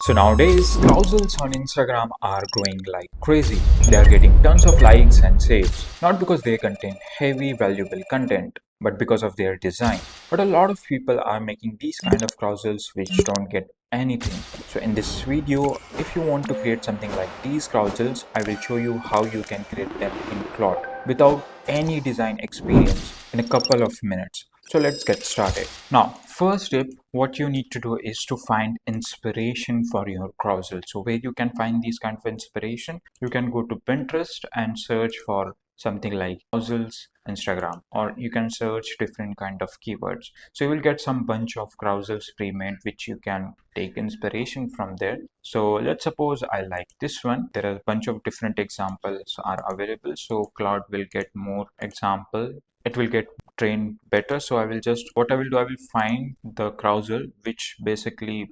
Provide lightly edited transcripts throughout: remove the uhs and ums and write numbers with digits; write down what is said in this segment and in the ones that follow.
So nowadays, carousels on Instagram are growing like crazy. They are getting tons of likes and saves, not because they contain heavy, valuable content, but because of their design. But a lot of people are making these kind of carousels which don't get anything. So in this video, if you want to create something like these carousels, I will show you how you can create them in Claude without any design experience in a couple of minutes. So let's get started. Now, first step, what you need to do is to find inspiration for your carousel. So where you can find these kind of inspiration, you can go to Pinterest and search for something like carousels Instagram, or you can search different kind of keywords. So you will get some bunch of carousels pre-made which you can take inspiration from there. So let's suppose I like this one. There are a bunch of different examples are available, so Claude will get more example. It will get trained better. So I will just, what I will do, I will find the carousel which basically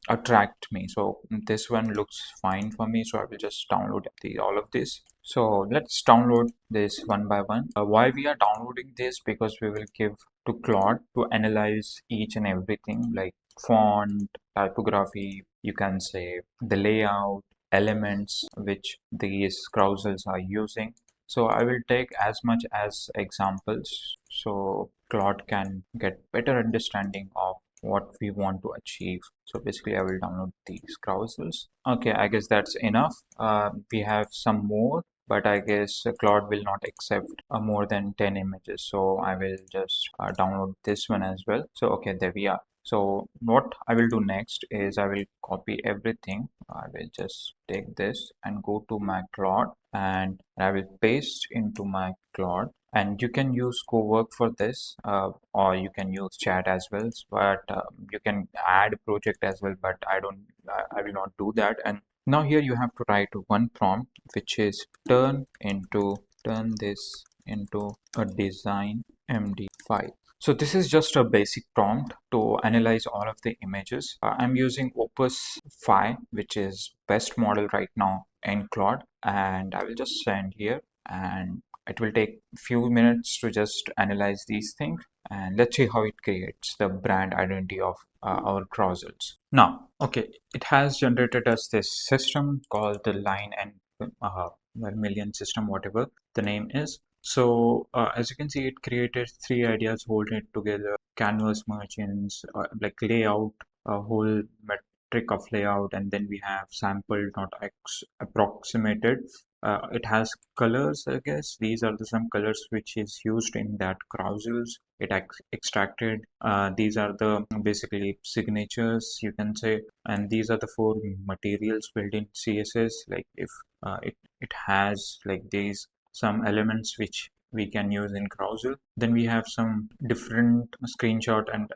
attract me. So this one looks fine for me, so I will just download all of this. So let's download this one by one. Why we are downloading this? Because we will give to Claude to analyze each and everything like font, typography, you can say the layout, elements which these carousels are using. So I will take as much as examples so Claude can get better understanding of what we want to achieve. So basically I will download these carousels. Okay, I guess that's enough. We have some more, but I guess Claude will not accept more than 10 images. So I will just download this one as well. So okay, there we are. So what I will do next is I will copy everything. I will just take this and go to my Claude and I will paste into my Claude. And you can use co-work for this, or you can use chat as well. But you can add project as well. But I will not do that. And now here you have to write one prompt, which is turn this into a design MD file. So this is just a basic prompt to analyze all of the images. I'm using Opus 5, which is best model right now in Claude, and I will just send here, and it will take few minutes to just analyze these things, and let's see how it creates the brand identity of our carousels. Now, okay, it has generated us this system called the line and million system, whatever the name is. So as you can see, it created three ideas holding it together: canvas merchants, like layout, a whole metric of layout, and then we have sampled, not approximated. It has colors, I guess. These are the some colors which is used in that carousels. It extracted. These are the basically signatures, you can say, and these are the four materials built in CSS. Like if it has like these some elements which we can use in carousel. Then we have some different screenshot and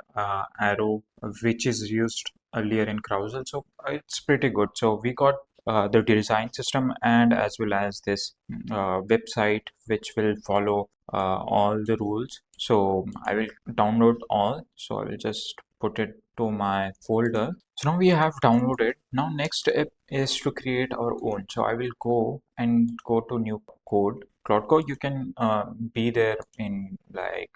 arrow which is used earlier in carousel. So it's pretty good. So we got the design system and as well as this website which will follow all the rules. So I will download all. So I will just put it to my folder. So now we have downloaded. Now next step is to create our own. So I will go to new code. Claude Code, you can be there in like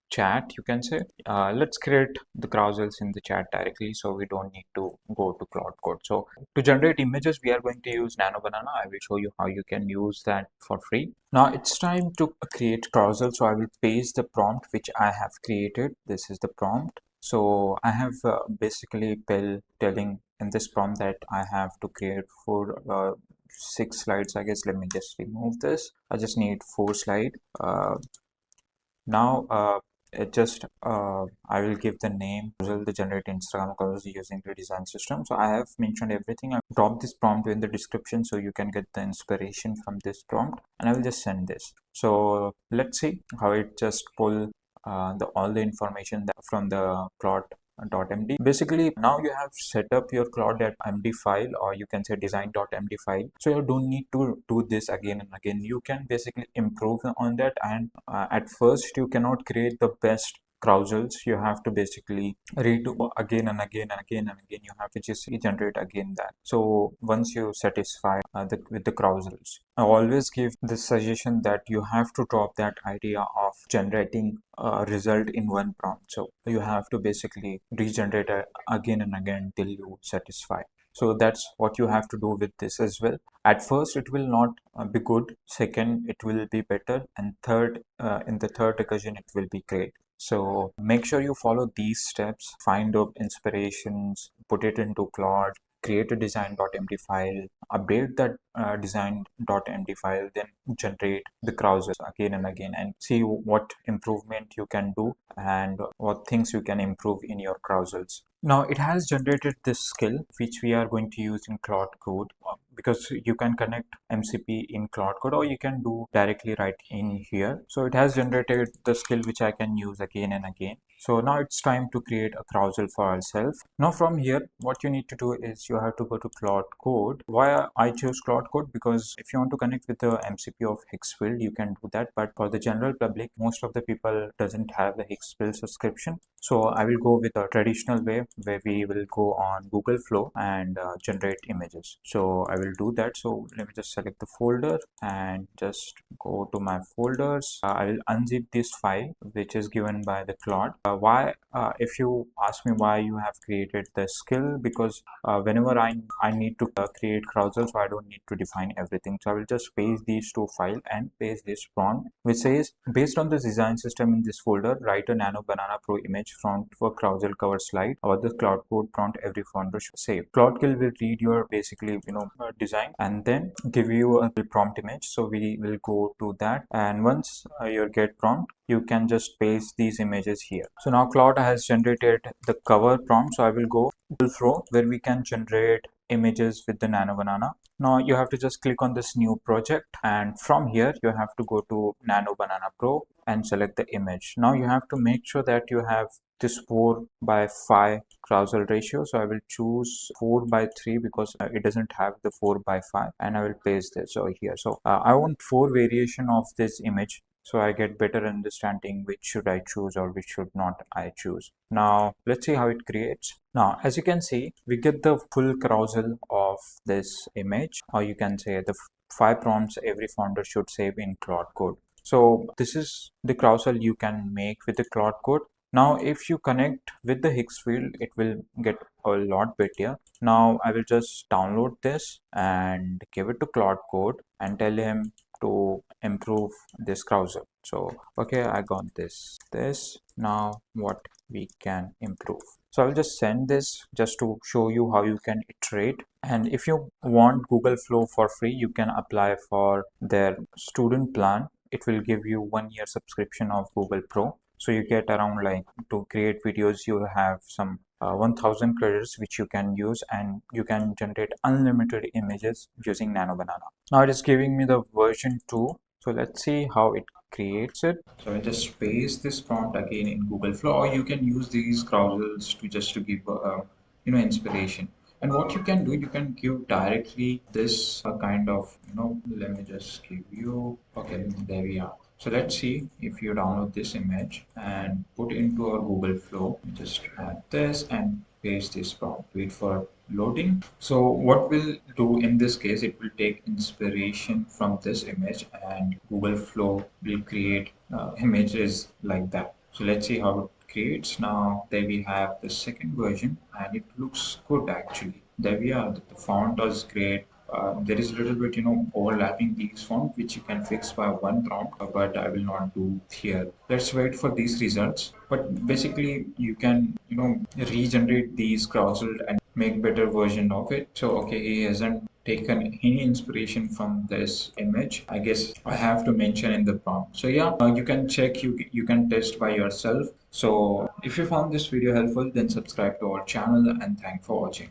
chat, you can say. Let's create the carousels in the chat directly, so we don't need to go to Claude Code. So to generate images, we are going to use Nano Banana. I will show you how you can use that for free. Now it's time to create carousel. So I will paste the prompt which I have created. This is the prompt. So I have basically telling in this prompt that I have to create 6 slides, I guess. Let me just remove this. I just need 4 slides. Now it just I will give the name the generate Instagram carousel using the design system. So I have mentioned everything. I drop this prompt in the description so you can get the inspiration from this prompt, and I will just send this. So let's see how it just pull all the information from the Claude.md. Basically, now you have set up your Claude.md file, or you can say design.md file. So you don't need to do this again and again. You can basically improve on that, and at first you cannot create the best Carousels, you have to basically redo again and again and again and again. You have to just regenerate again that. So once you satisfy with the Carousels, I always give this suggestion that you have to drop that idea of generating a result in one prompt. So you have to basically regenerate again and again till you satisfy. So that's what you have to do with this as well. At first, it will not be good. Second, it will be better. And third, in the third recursion, it will be great. So make sure you follow these steps, find up inspirations, put it into Claude, create a design.md file, update that design.md file, then generate the Carousels again and again and see what improvement you can do and what things you can improve in your Carousels. Now it has generated this skill which we are going to use in Claude Code because you can connect MCP in Claude Code or you can do directly right in here. So it has generated the skill which I can use again and again. So now it's time to create a Carousel for ourselves. Now from here, what you need to do is you have to go to Claude Code. Why I choose Claude Code? Because if you want to connect with the MCP of Hexfield, you can do that. But for the general public, most of the people doesn't have the Hexfield subscription. So I will go with a traditional way where we will go on Google Flow and generate images. So I will do that. So let me just select the folder and just go to my folders. I will unzip this file which is given by the Claude. If you ask me why you have created the skill, because whenever I need to create Carousel, so I don't need to define everything. So I will just paste these two files and paste this prompt which says, based on the design system in this folder, write a Nano Banana Pro image prompt for Carousel cover slide or the Claude Code prompt every founder should save. Claude Kill will read your basically design and then give you a prompt image. So we will go to that, and once you get prompt, you can just paste these images here. So now Claude has generated the cover prompt. So I will go Google Flow where we can generate images with the Nano Banana. Now you have to just click on this new project, and from here you have to go to Nano Banana Pro and select the image. Now you have to make sure that you have this 4:5 Carousel ratio. So I will choose 4:3 because it doesn't have the 4:5, and I will paste this over here. So I want 4 variation of this image, so I get better understanding which should I choose or which should not I choose. Now let's see how it creates. Now as you can see, we get the full Carousel of this image, or you can say the 5 prompts every founder should save in Claude Code. So this is the Carousel you can make with the Claude Code. Now if you connect with the Hexfield, it will get a lot better. Now I will just download this and give it to Claude Code and tell him to improve this Carousel. So okay, I got this. Now what we can improve. So I'll just send this just to show you how you can iterate. And if you want Google Flow for free, you can apply for their student plan. It will give you 1 year subscription of Google Pro. So you get around, like, to create videos, you have some 1000 credits which you can use, and you can generate unlimited images using Nano Banana. Now it is giving me the version 2. So let's see how it creates it. So I just paste this prompt again in Google Flow, or you can use these Carousels to just to give inspiration. And what you can do, you can give directly this kind of, let me just give you, okay, there we are. So let's see if you download this image and put into our Google Flow. Just add this and paste this prompt. Wait for loading. So what we'll do in this case, it will take inspiration from this image, and Google Flow will create images like that. So let's see how it creates. Now there we have the second version, and it looks good actually. There we are. The font is great. There is a little bit, overlapping these font, which you can fix by one prompt, but I will not do here. Let's wait for these results. But basically, you can, regenerate these Carousel and make better version of it. So, okay, he hasn't taken any inspiration from this image. I guess I have to mention in the prompt. So yeah, you can check, you can test by yourself. So if you found this video helpful, then subscribe to our channel, and thanks for watching.